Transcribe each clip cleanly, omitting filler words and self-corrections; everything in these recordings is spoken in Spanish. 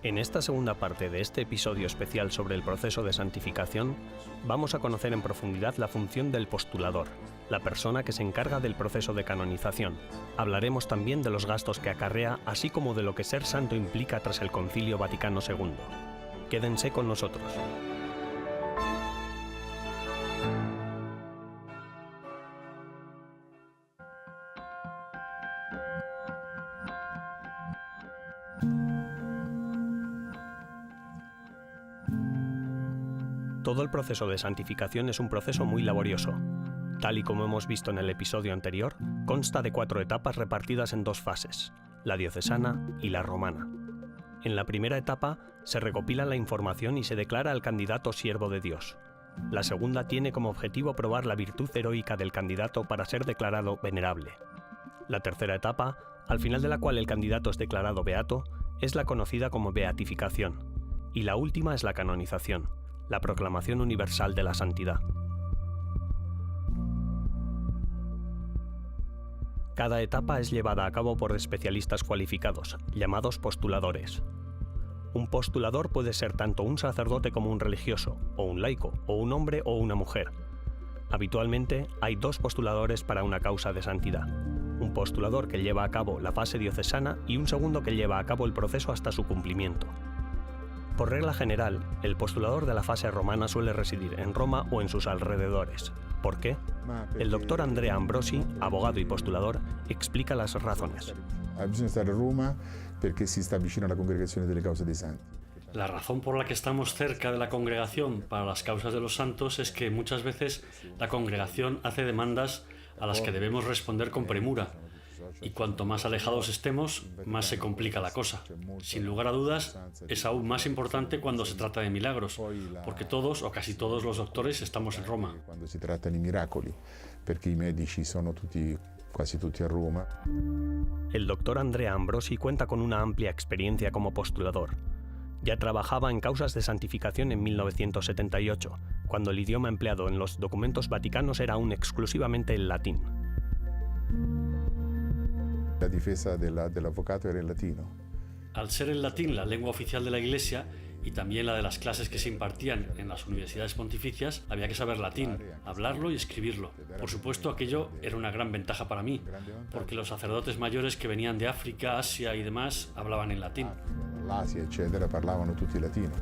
En esta segunda parte de este episodio especial sobre el proceso de santificación, vamos a conocer en profundidad la función del postulador, la persona que se encarga del proceso de canonización. Hablaremos también de los gastos que acarrea, así como de lo que ser santo implica tras el Concilio Vaticano II. Quédense con nosotros. Todo el proceso de santificación es un proceso muy laborioso. Tal y como hemos visto en el episodio anterior, consta de 4 etapas repartidas en 2 fases, la diocesana y la romana. En la primera etapa se recopila la información y se declara al candidato siervo de Dios. La segunda tiene como objetivo probar la virtud heroica del candidato para ser declarado venerable. La tercera etapa, al final de la cual el candidato es declarado beato, es la conocida como beatificación. Y la última es la canonización, la proclamación universal de la santidad. Cada etapa es llevada a cabo por especialistas cualificados, llamados postuladores. Un postulador puede ser tanto un sacerdote como un religioso, o un laico, o un hombre o una mujer. Habitualmente hay 2 postuladores para una causa de santidad. Un postulador que lleva a cabo la fase diocesana y un segundo que lleva a cabo el proceso hasta su cumplimiento. Por regla general, el postulador de la fase romana suele residir en Roma o en sus alrededores. ¿Por qué? El doctor Andrea Ambrosi, abogado y postulador, explica las razones. Bisogna stare a Roma perché si sta vicino alla congregazione delle cause dei santi. La razón por la que estamos cerca de la congregación para las causas de los santos es que muchas veces la congregación hace demandas a las que debemos responder con premura. Y cuanto más alejados estemos, más se complica la cosa. Sin lugar a dudas, es aún más importante cuando se trata de milagros, porque todos o casi todos los doctores estamos en Roma. Cuando si trata di miracoli, perché i medici sono quasi tutti a Roma. El doctor Andrea Ambrosi cuenta con una amplia experiencia como postulador. Ya trabajaba en causas de santificación en 1978, cuando el idioma empleado en los documentos vaticanos era aún exclusivamente el latín. La difesa dell'avvocato era el latino. Al ser el latín la lengua oficial de la Iglesia y también la de las clases que se impartían en las universidades pontificias, había que saber latín, hablarlo y escribirlo. Por supuesto, aquello era una gran ventaja para mí, porque los sacerdotes mayores que venían de África, Asia y demás hablaban en latín. L'Asia, eccetera, parlavano tutti latino.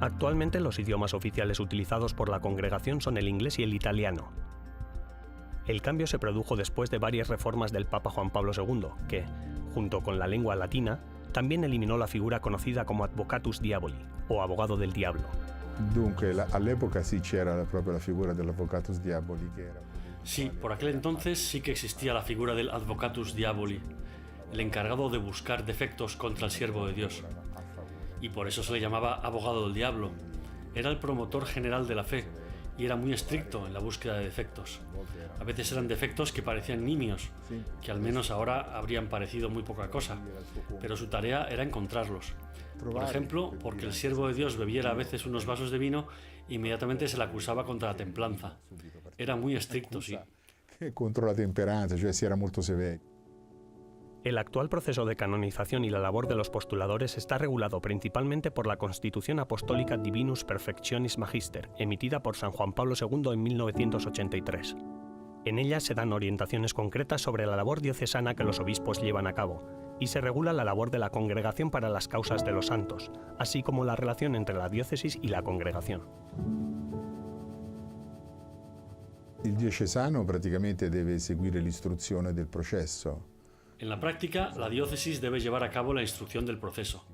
Actualmente los idiomas oficiales utilizados por la congregación son el inglés y el italiano. El cambio se produjo después de varias reformas del Papa Juan Pablo II, que, junto con la lengua latina, también eliminó la figura conocida como advocatus diaboli, o abogado del diablo. Dunque, all'epoca sì c'era proprio la figura dell'avvocatus diaboli che era. Sí, por aquel entonces sí que existía la figura del advocatus diaboli, el encargado de buscar defectos contra el siervo de Dios. Y por eso se le llamaba abogado del diablo. Era el promotor general de la fe y era muy estricto en la búsqueda de defectos. A veces eran defectos que parecían nimios, que al menos ahora habrían parecido muy poca cosa, pero su tarea era encontrarlos. Por ejemplo, porque el siervo de Dios bebiera a veces unos vasos de vino, inmediatamente se le acusaba contra la templanza. Era muy estricto, sí. Contro la temperanza, cioè si era molto severo. El actual proceso de canonización y la labor de los postuladores está regulado principalmente por la Constitución Apostólica Divinus Perfectionis Magister, emitida por San Juan Pablo II en 1983. En ella se dan orientaciones concretas sobre la labor diocesana que los obispos llevan a cabo, y se regula la labor de la congregación para las causas de los santos, así como la relación entre la diócesis y la congregación. Il diocesano praticamente deve seguire l'istruzione del processo. En la práctica, la diócesis debe llevar a cabo la instrucción del proceso.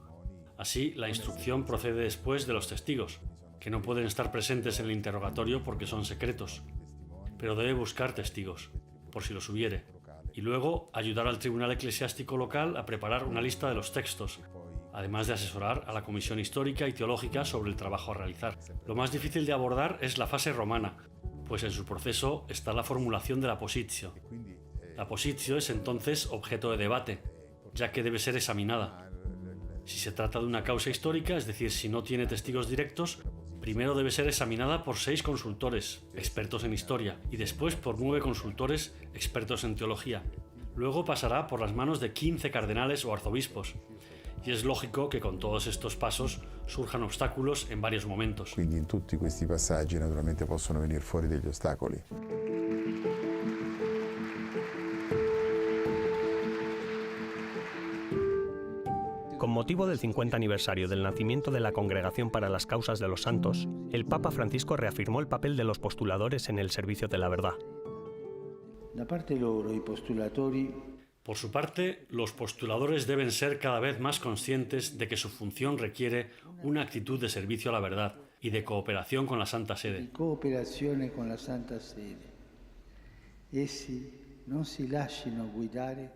Así, la instrucción procede después de los testigos, que no pueden estar presentes en el interrogatorio porque son secretos, pero debe buscar testigos, por si los hubiere, y luego ayudar al tribunal eclesiástico local a preparar una lista de los textos, además de asesorar a la comisión histórica y teológica sobre el trabajo a realizar. Lo más difícil de abordar es la fase romana, pues en su proceso está la formulación de la positio. La positio es entonces objeto de debate, ya que debe ser examinada. Si se trata de una causa histórica, es decir, si no tiene testigos directos, primero debe ser examinada por 6 consultores, expertos en historia, y después por 9 consultores, expertos en teología. Luego pasará por las manos de 15 cardenales o arzobispos. Y es lógico que con todos estos pasos surjan obstáculos en varios momentos. Quindi in tutti questi passaggi naturalmente possono venire fuori degli ostacoli. Con motivo del 50 aniversario del nacimiento de la Congregación para las Causas de los Santos, el Papa Francisco reafirmó el papel de los postuladores en el servicio de la verdad. Por su parte, los postuladores deben ser cada vez más conscientes de que su función requiere una actitud de servicio a la verdad y de cooperación con la Santa Sede.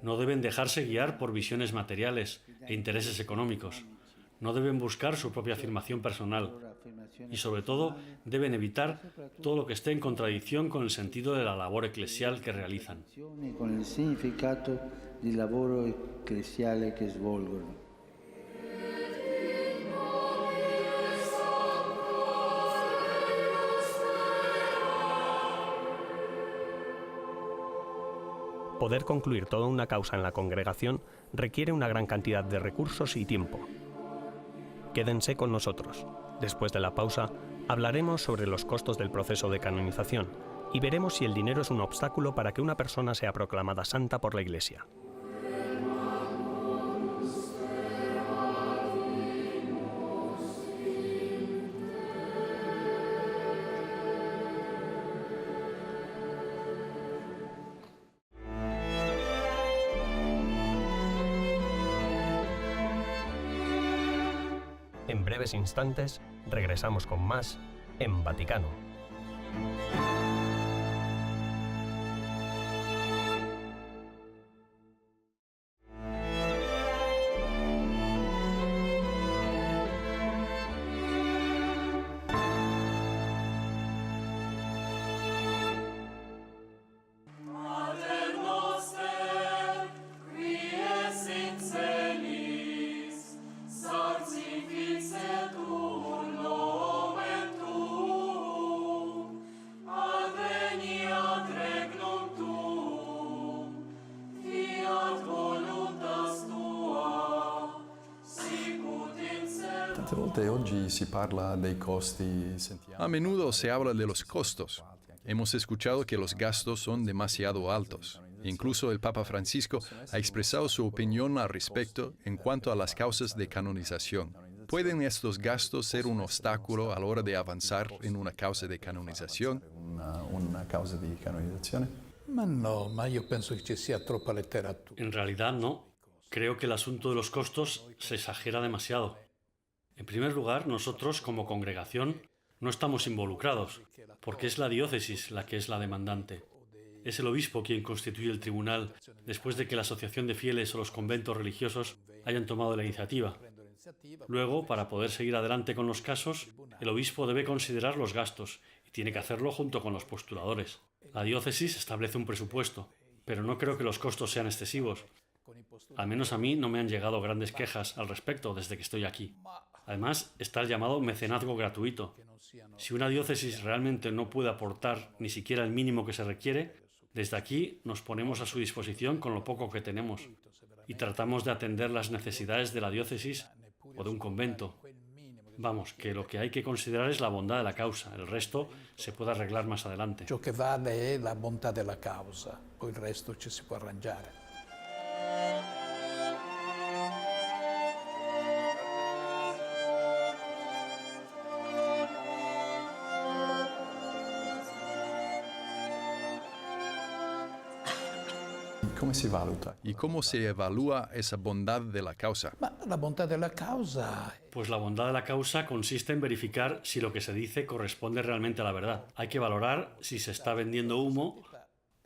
No deben dejarse guiar por visiones materiales e intereses económicos. No deben buscar su propia afirmación personal. Y sobre todo, deben evitar todo lo que esté en contradicción con el sentido de la labor eclesial que realizan. Poder concluir toda una causa en la congregación requiere una gran cantidad de recursos y tiempo. Quédense con nosotros. Después de la pausa, hablaremos sobre los costos del proceso de canonización y veremos si el dinero es un obstáculo para que una persona sea proclamada santa por la Iglesia. En breves instantes, regresamos con más en Vaticano. A menudo se habla de los costos. Hemos escuchado que los gastos son demasiado altos. Incluso el Papa Francisco ha expresado su opinión al respecto en cuanto a las causas de canonización. ¿Pueden estos gastos ser un obstáculo a la hora de avanzar en una causa de canonización? En realidad no. Creo que el asunto de los costos se exagera demasiado. En primer lugar, nosotros como congregación no estamos involucrados, porque es la diócesis la que es la demandante. Es el obispo quien constituye el tribunal después de que la asociación de fieles o los conventos religiosos hayan tomado la iniciativa. Luego, para poder seguir adelante con los casos, el obispo debe considerar los gastos y tiene que hacerlo junto con los postuladores. La diócesis establece un presupuesto, pero no creo que los costos sean excesivos. Al menos a mí no me han llegado grandes quejas al respecto desde que estoy aquí. Además, está el llamado mecenazgo gratuito. Si una diócesis realmente no puede aportar ni siquiera el mínimo que se requiere, desde aquí nos ponemos a su disposición con lo poco que tenemos y tratamos de atender las necesidades de la diócesis o de un convento. Vamos, que lo que hay que considerar es la bondad de la causa. El resto se puede arreglar más adelante. Ciò che vale è la bontà della causa, poi il resto ci si può arrangiare. ¿Y cómo se evalúa esa bondad de la causa? Ma la bontà della causa Pues la bondad de la causa consiste en verificar si lo que se dice corresponde realmente a la verdad. Hay que valorar si se está vendiendo humo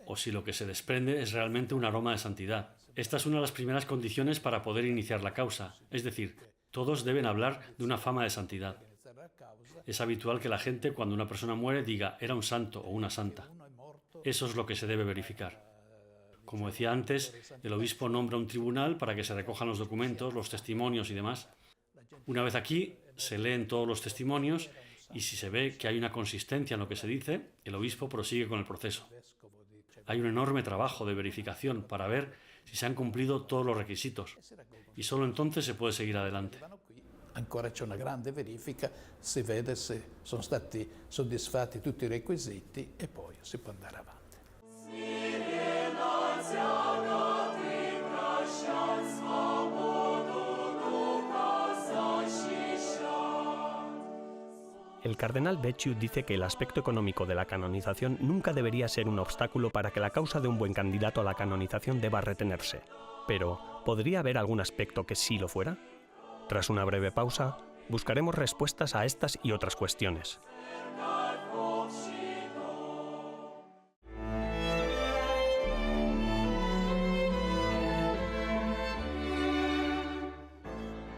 o si lo que se desprende es realmente un aroma de santidad. Esta es una de las primeras condiciones para poder iniciar la causa. Es decir, todos deben hablar de una fama de santidad. Es habitual que la gente, cuando una persona muere, diga era un santo o una santa. Eso es lo que se debe verificar. Como decía antes, el obispo nombra un tribunal para que se recojan los documentos, los testimonios y demás. Una vez aquí, se leen todos los testimonios y si se ve que hay una consistencia en lo que se dice, el obispo prosigue con el proceso. hay un enorme trabajo de verificación para ver si se han cumplido todos los requisitos y solo entonces se puede seguir adelante. Ancora c'è una grande verifica, si vede se sono stati soddisfatti tutti i requisiti e poi si può andare avanti. El cardenal Becciu dice que el aspecto económico de la canonización nunca debería ser un obstáculo para que la causa de un buen candidato a la canonización deba retenerse. Pero, ¿podría haber algún aspecto que sí lo fuera? Tras una breve pausa, buscaremos respuestas a estas y otras cuestiones.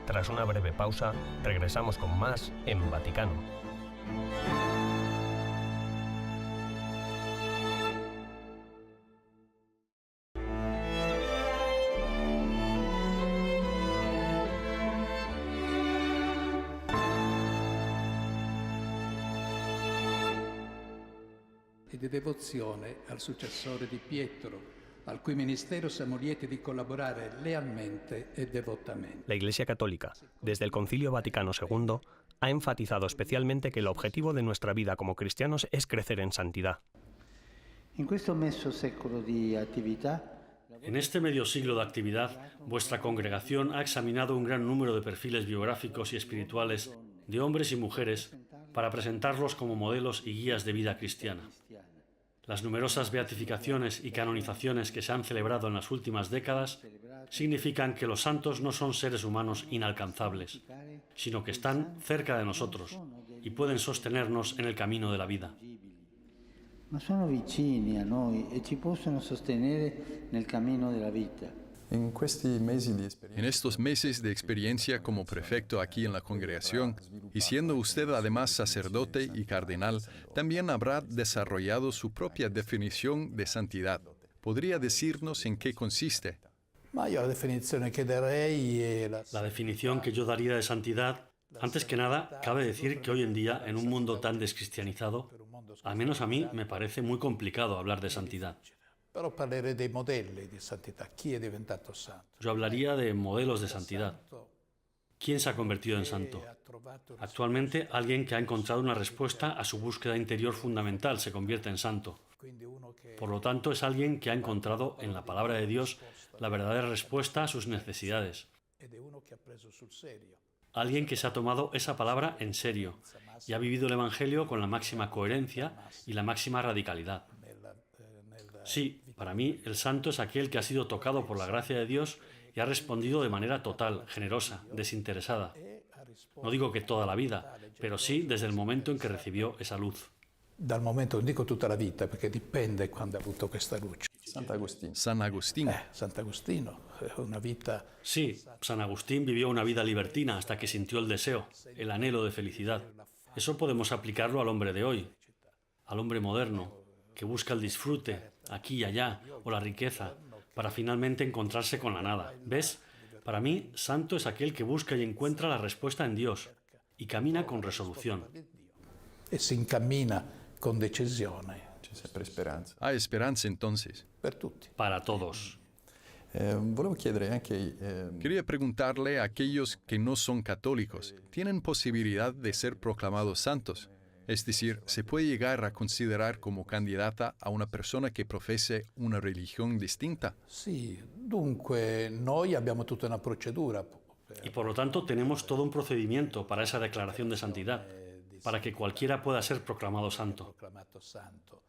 Tras una breve pausa, regresamos con más en Vaticano. E di devozione al successore di Pietro, al cui ministero siamo lieti di collaborare lealmente e devotamente. La Iglesia Católica, desde el Concilio Vaticano II, ha enfatizado especialmente que el objetivo de nuestra vida como cristianos es crecer en santidad. In questo messo secolo di attività, En este medio siglo de actividad, vuestra congregación ha examinado un gran número de perfiles biográficos y espirituales de hombres y mujeres para presentarlos como modelos y guías de vida cristiana. Las numerosas beatificaciones y canonizaciones que se han celebrado en las últimas décadas significan que los santos no son seres humanos inalcanzables, sino que están cerca de nosotros y pueden sostenernos en el camino de la vida. ma sono vicini a noi e ci possono sostenere nel cammino della vita. En estos meses de experiencia como prefecto aquí en la congregación, y siendo usted además sacerdote y cardenal, también habrá desarrollado su propia definición de santidad. ¿Podría decirnos en qué consiste? Ma io la definizione che darei è La definición que yo daría de santidad, antes que nada, cabe decir que hoy en día, en un mundo tan descristianizado, al menos a mí me parece muy complicado hablar de santidad. Però parlerei dei modelli di santità. Chi è diventato santo? Yo hablaría de modelos de santidad. ¿Quién se ha convertido en santo? Actualmente, alguien que ha encontrado una respuesta a su búsqueda interior fundamental se convierte en santo. Por lo tanto, es alguien que ha encontrado en la palabra de Dios la verdadera respuesta a sus necesidades. Ed è uno che ha preso sul serio. Alguien que se ha tomado esa palabra en serio y ha vivido el Evangelio con la máxima coherencia y la máxima radicalidad. Sí, para mí el santo es aquel que ha sido tocado por la gracia de Dios y ha respondido de manera total, generosa, desinteresada. No digo que toda la vida, pero sí desde el momento en que recibió esa luz. Dal momento, non dico tutta la vita, perché dipende quando ha avuto questa luce. San Agustín. Sant'Agostino, una vita. Sí, San Agustín vivió una vida libertina hasta que sintió el deseo, el anhelo de felicidad. Eso podemos aplicarlo al hombre de hoy, al hombre moderno, que busca el disfrute, aquí y allá, o la riqueza, para finalmente encontrarse con la nada. ¿Ves? Para mí, santo es aquel que busca y encuentra la respuesta en Dios y camina con resolución. E si incammina con decisione Hay esperanza entonces. per tutti. Para todos. Quería preguntarle a aquellos que no son católicos, ¿tienen posibilidad de ser proclamados santos? Es decir, ¿se puede llegar a considerar como candidata a una persona que profese una religión distinta? Sì, dunque noi abbiamo tutta una procedura. Y por lo tanto tenemos todo un procedimiento para esa declaración de santidad, para que cualquiera pueda ser proclamado santo. Proclamato santo.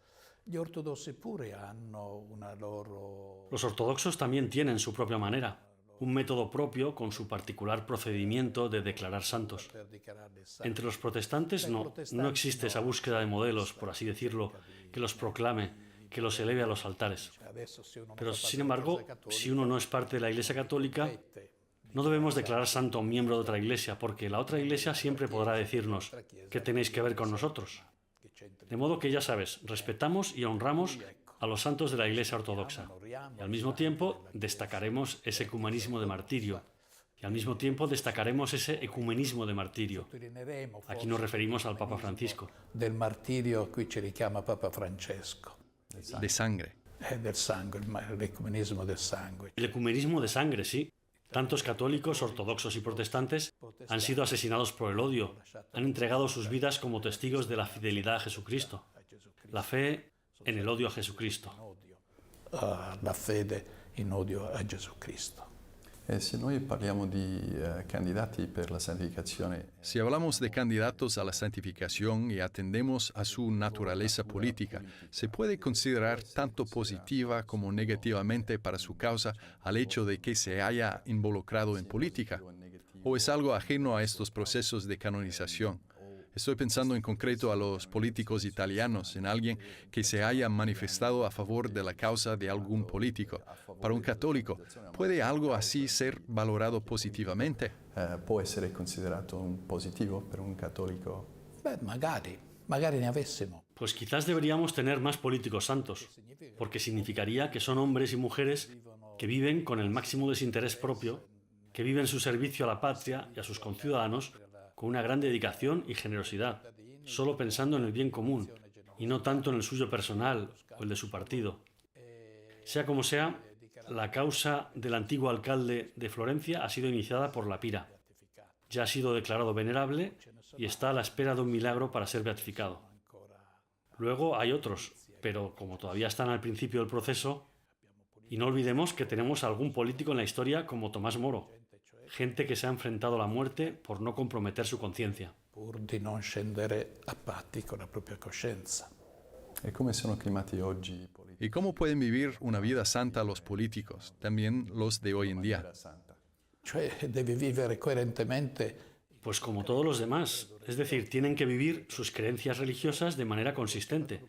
Gli ortodossi pure hanno una loro. Los ortodoxos también tienen su propia manera, un método propio con su particular procedimiento de declarar santos. Per dichiararli santi. Entre los protestantes no existe esa búsqueda de modelos, por así decirlo, que los proclame, que los eleve a los altares. Adesso se uno Pero non fa sin parte embargo, della Chiesa si uno no es parte de la Iglesia Católica, no debemos declarar santo a un miembro de otra iglesia, porque la otra iglesia siempre podrá decirnos, ¿qué tenéis que ver con nosotros? De modo que ya sabes, respetamos y honramos a los santos de la Iglesia Ortodoxa. Y al mismo tiempo destacaremos ese ecumenismo de martirio. Y al mismo tiempo destacaremos ese ecumenismo de martirio. sottolineeremo Aquí nos referimos al Papa Francisco. del martirio a cui ci richiama Papa Francesco. De sangre. del sangue, l'ecumenismo del sangue. El ecumenismo de sangre, sí. Tantos católicos, ortodoxos y protestantes han sido asesinados por el odio, han entregado sus vidas como testigos de la fidelidad a Jesucristo, la fe en el odio a Jesucristo. La fede in odio a Gesù Cristo. Se noi parliamo di candidati per la santificazione, si hablamos de candidatos a la santificación y atendemos a su naturaleza política, ¿se puede considerar tanto positiva como negativamente para su causa al hecho de que se haya involucrado en política? ¿O es algo ajeno a estos procesos de canonización? Estoy pensando en concreto a los políticos italianos, en alguien que se haya manifestado a favor de la causa de algún político. Para un católico, ¿puede algo así ser valorado positivamente? Può essere considerato un positivo per un cattolico? Magari ne avessimo. Pues quizás deberíamos tener más políticos santos, porque significaría que son hombres y mujeres que viven con el máximo desinterés propio, que viven su servicio a la patria y a sus conciudadanos con una gran dedicación y generosidad, solo pensando en el bien común y no tanto en el suyo personal o el de su partido. Sea como sea, la causa del antiguo alcalde de Florencia ha sido iniciada por la Pira. Ya ha sido declarado venerable y está a la espera de un milagro para ser beatificado. Luego hay otros, pero como todavía están al principio del proceso, y no olvidemos que tenemos algún político en la historia como Tomás Moro, gente que se ha enfrentado a la muerte por no comprometer su conciencia. Pur di non scendere a patti con la propria coscienza. E come sono chiamati oggi i politici? ¿Y cómo pueden vivir una vida santa los políticos, también los de hoy en día? Cioè devi vivere coerentemente. Pues como todos los demás, es decir, tienen que vivir sus creencias religiosas de manera consistente,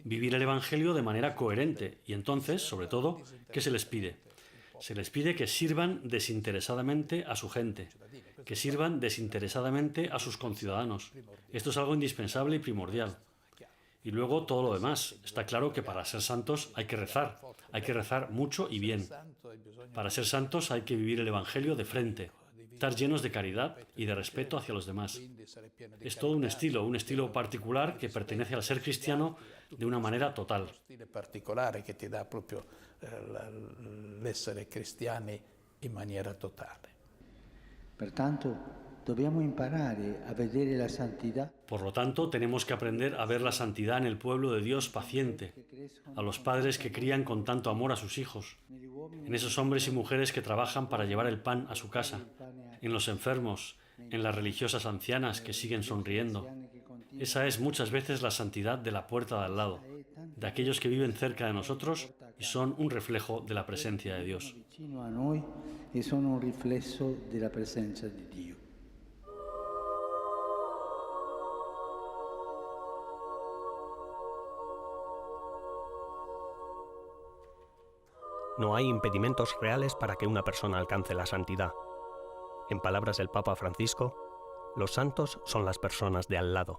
vivir el Evangelio de manera coherente y entonces, sobre todo, ¿qué se les pide? Se les pide que sirvan desinteresadamente a su gente, que sirvan desinteresadamente a sus conciudadanos. Esto es algo indispensable y primordial. Y luego todo lo demás. Está claro que para ser santos hay que rezar mucho y bien. Para ser santos hay que vivir el Evangelio de frente, estar llenos de caridad y de respeto hacia los demás. Es todo un estilo particular que pertenece al ser cristiano de una manera total. Stile particolare che ti dà proprio l'essere cristiani in maniera totale. Pertanto dobbiamo imparare a vedere la santità Por lo tanto, tenemos que aprender a ver la santidad en el pueblo de Dios paciente, a los padres que crían con tanto amor a sus hijos, en esos hombres y mujeres que trabajan para llevar el pan a su casa, en los enfermos, en las religiosas ancianas que siguen sonriendo. Esa es muchas veces la santidad de la puerta de al lado, de aquellos que viven cerca de nosotros y son un reflejo de la presencia de Dios. vicino a noi e sono un riflesso della presenza di Dio. No hay impedimentos reales para que una persona alcance la santidad. En palabras del Papa Francisco, los santos son las personas de al lado.